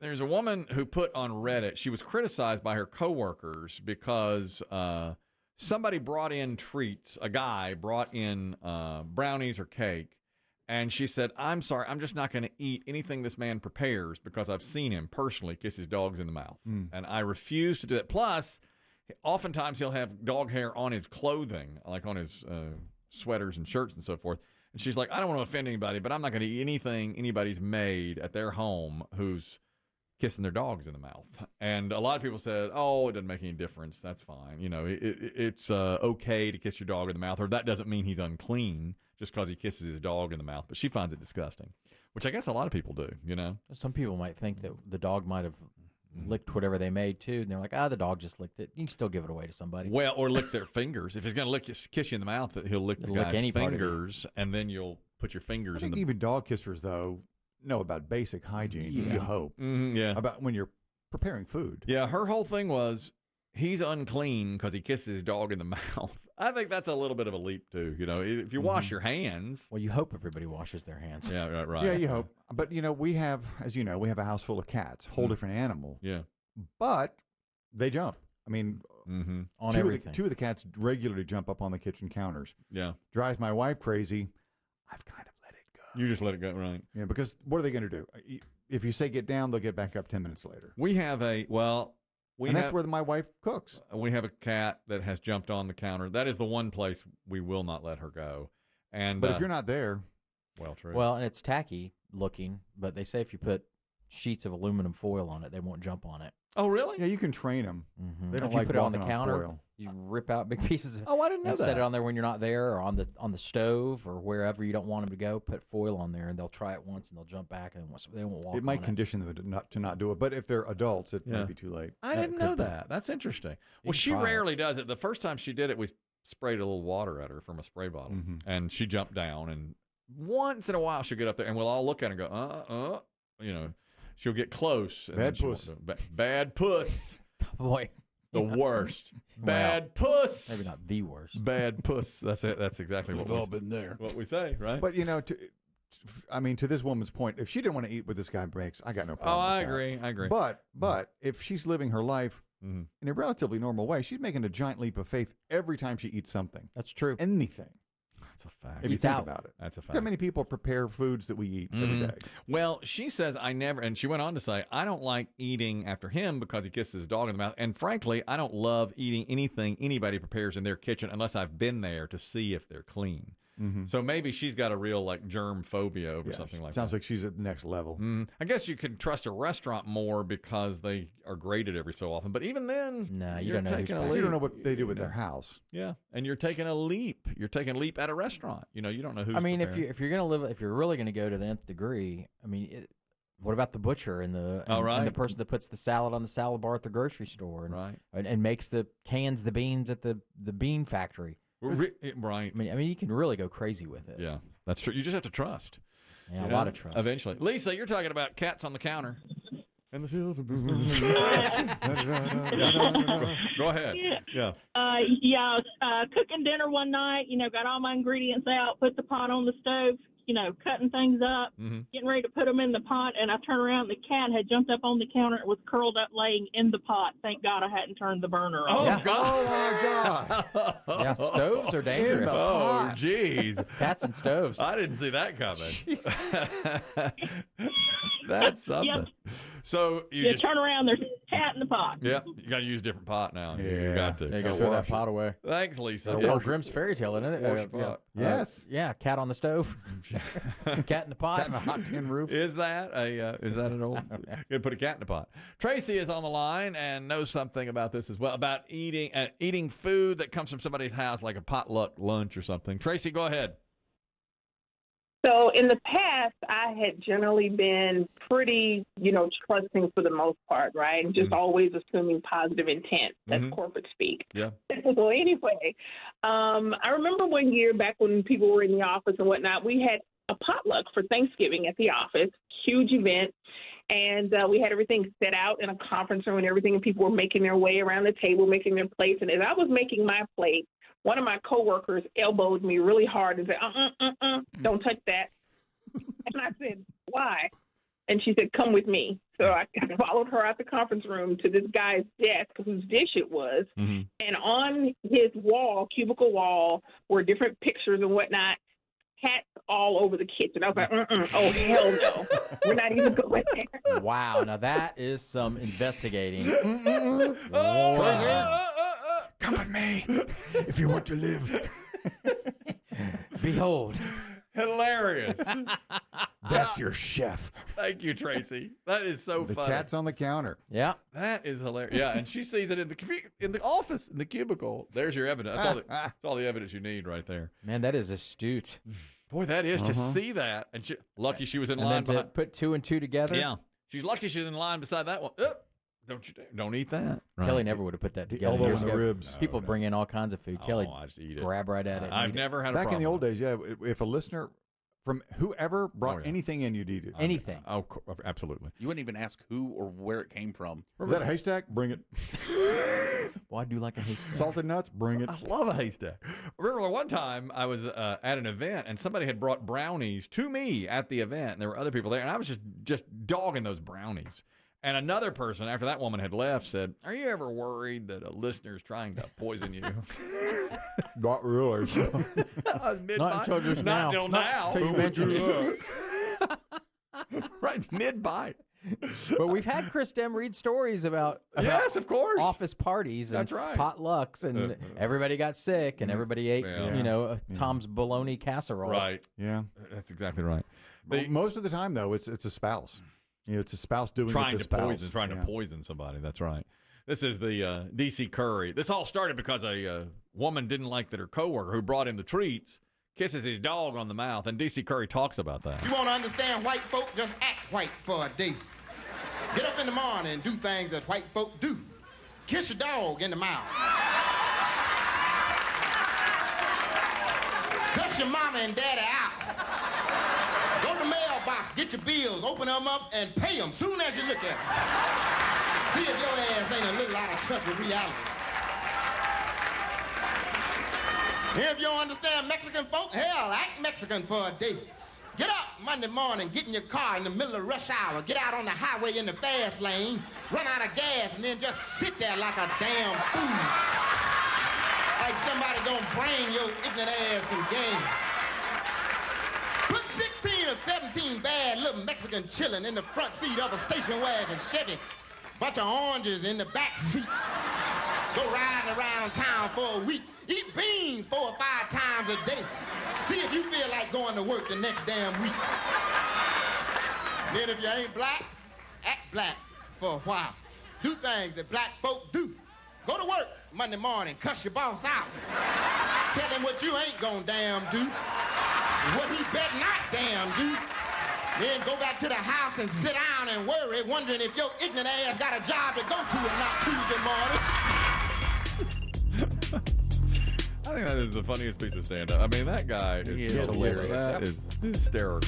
There's a woman who put on Reddit, she was criticized by her coworkers because somebody brought in treats. A guy brought in brownies or cake. And she said, I'm sorry, I'm just not going to eat anything this man prepares because I've seen him personally kiss his dogs in the mouth. And I refuse to do that. Plus, oftentimes he'll have dog hair on his clothing, like on his sweaters and shirts and so forth. And she's like, I don't want to offend anybody, but I'm not going to eat anything anybody's made at their home who's kissing their dogs in the mouth. And a lot of people said, oh, it doesn't make any difference. That's fine. You know, it's okay to kiss your dog in the mouth, or that doesn't mean he's unclean just because he kisses his dog in the mouth. But she finds it disgusting, which I guess a lot of people do, you know. Some people might think that the dog might have licked whatever they made, too. And they're like, the dog just licked it. You can still give it away to somebody. Well, or lick their fingers. If he's going to kiss you in the mouth, he'll lick the guy's fingers, and then you'll put your fingers in the... even dog kissers, though, know about basic hygiene, you hope. About when you're preparing food. Yeah, her whole thing was, he's unclean because he kisses his dog in the mouth. I think that's a little bit of a leap, too. You know, if you wash your hands... Well, you hope everybody washes their hands. Yeah, right. Yeah, you hope. But, you know, we have, as you know, we have a house full of cats, whole different animal. Yeah. But they jump. I mean, on everything. Two of the cats regularly jump up on the kitchen counters. Yeah. Drives my wife crazy. I've kind of let it go. You just let it go, right? Yeah, because what are they going to do? If you say get down, they'll get back up 10 minutes later. We have that's where my wife cooks. We have a cat that has jumped on the counter. That is the one place we will not let her go. But if you're not there... Well, true. Well, and it's tacky looking, but they say if you put sheets of aluminum foil on it, they won't jump on it. Oh, really? Yeah, you can train them. They don't like put it on the counter. Foil. You rip out big pieces. I didn't know that. Set it on there when you're not there, or on the stove, or wherever you don't want them to go. Put foil on there, and they'll try it once, and they'll jump back, and they won't walk. It might condition them to not do it, but if they're adults, it might be too late. I didn't know that. That's interesting. Well, she rarely does it. The first time she did it, we sprayed a little water at her from a spray bottle, and she jumped down. And once in a while, she'll get up there, and we'll all look at her and go, you know, she'll get close. And bad puss. Bad puss. Boy. The worst. Bad puss. Maybe not the worst. Bad puss. That's it. That's exactly We've all been there. What we say, right? But, you know, to this woman's point, if she didn't want to eat what this guy makes, I got no problem with that. I agree. But if she's living her life in a relatively normal way, she's making a giant leap of faith every time she eats something. That's true. Anything. That's a fact. If you think about it. That's a fact. How many people prepare foods that we eat every day? Well, she says, and she went on to say, I don't like eating after him because he kisses his dog in the mouth. And frankly, I don't love eating anything anybody prepares in their kitchen unless I've been there to see if they're clean. So maybe she's got a real germ phobia over something like that. Sounds like she's at the next level. I guess you can trust a restaurant more because they are graded every so often. But even then, you don't know. You don't know what they do with their house. Yeah, and you're taking a leap. You're taking a leap at a restaurant. You know, you don't know who's. I mean, preparing. if you're really going to go to the nth degree, I mean, what about the butcher and the person that puts the salad on the salad bar at the grocery store, and makes cans the beans at the bean factory? Right. I mean, you can really go crazy with it. Yeah, that's true. You just have to trust. Yeah, a lot of trust. Eventually. Lisa, you're talking about cats on the counter. And the silver Go ahead. Yeah. I was cooking dinner one night, got all my ingredients out, put the pot on the stove, cutting things up, getting ready to put them in the pot, and I turned around, the cat had jumped up on the counter and was curled up laying in the pot. Thank God I hadn't turned the burner on. Oh, yeah. God. Oh, my God. Yeah, stoves are dangerous. Oh, jeez. Cats and stoves. I didn't see that coming. That's something. Yep. So you just turn around, there's a cat in the pot. Yep, you got to use a different pot now. Yeah. You got to. You got to throw that pot away. Thanks, Lisa. That's old Grimm's fairy tale, isn't it? Yes. Cat on the stove. Cat in the pot. Cat in a hot tin roof. Is that an old? Gonna put a cat in the pot. Tracy is on the line and knows something about this as well, about eating food that comes from somebody's house, like a potluck lunch or something. Tracy, go ahead. So in the past, I had generally been pretty, trusting for the most part, right? Just always assuming positive intent. That's corporate speak. Yeah. So anyway, I remember one year back when people were in the office and whatnot, we had a potluck for Thanksgiving at the office, huge event. And we had everything set out in a conference room and everything, and people were making their way around the table, making their plates. And as I was making my plate, one of my coworkers elbowed me really hard and said, don't touch that. And I said, why? And she said, come with me. So I followed her out the conference room to this guy's desk whose dish it was. Mm-hmm. And on his wall, cubicle wall, were different pictures and whatnot, cats all over the kitchen. I was like, oh, hell no. We're not even going there. Wow. Now that is some investigating. Come with me if you want to live. Behold. Hilarious. That's your chef. Thank you, Tracy. That is so The funny. cat's on the counter. Yeah. That is hilarious. Yeah, and she sees it in the office, in the cubicle. There's your evidence. That's all the evidence you need right there. Man, that is astute. Boy, that is to see that. And lucky she was in line And then to put 2 and 2 together. Yeah, she's lucky she's in line beside that one. Don't eat that. Right. Kelly never would have put that The together. elbow years and the ago. ribs. People bring in all kinds of food. Kelly, I just eat it. grab right at it. and I've eat it. never had a Back problem. in the old days, yeah, if a listener from whoever brought anything in, you'd eat it. Anything. Oh, absolutely. You wouldn't even ask who or where it came from. Is that a haystack? Bring it. Well, I do like a haystack. Salted nuts? Bring it. I love a haystack. I remember one time I was at an event and somebody had brought brownies to me at the event. And there were other people there, and I was just dogging those brownies. And another person, after that woman had left, said, "Are you ever worried that a listener's trying to poison you?" Not really. I was mid-bite. Not until just now. Not till now. Until you mentioned it. Right, mid-bite. But we've had Chris Demm read stories about Yes, of course. office parties and That's right. potlucks, and everybody got sick, and everybody ate, Yeah. Tom's bologna casserole. Right. Yeah. That's exactly right. Well, most of the time, though, it's a spouse. It's a spouse doing Trying it to spouse. trying to poison somebody. That's right. This is the D.C. Curry. This all started because a woman didn't like that her coworker who brought him the treats kisses his dog on the mouth, and D.C. Curry talks about that. You want to understand white folk? Just act white for a day. Get up in the morning and do things that white folk do. Kiss your dog in the mouth. Cuss your mama and daddy out. Go to the mailbox, get your bills, open them up, and pay them soon as you look at them. See if your ass ain't a little out of touch with reality. If you don't understand Mexican folk, hell, act Mexican for a day. Get up Monday morning, get in your car in the middle of rush hour, get out on the highway in the fast lane, run out of gas, and then just sit there like a damn fool. Like somebody gonna bring your ignorant ass some gas. Put 16 or 17 bad little Mexican chillin' in the front seat of a station wagon Chevy. Bunch of oranges in the back seat. Go riding around town for a week. Eat beans 4 or 5 times a day. See if you feel like going to work the next damn week. Then if you ain't black, act black for a while. Do things that black folk do. Go to work Monday morning, cuss your boss out. Tell him what you ain't gonna damn do. What he better not damn do. Then go back to the house and sit down and worry, wondering if your ignorant ass got a job to go to or not Tuesday morning. I think that is the funniest piece of stand-up. I mean, that guy is hilarious. That is hysterical.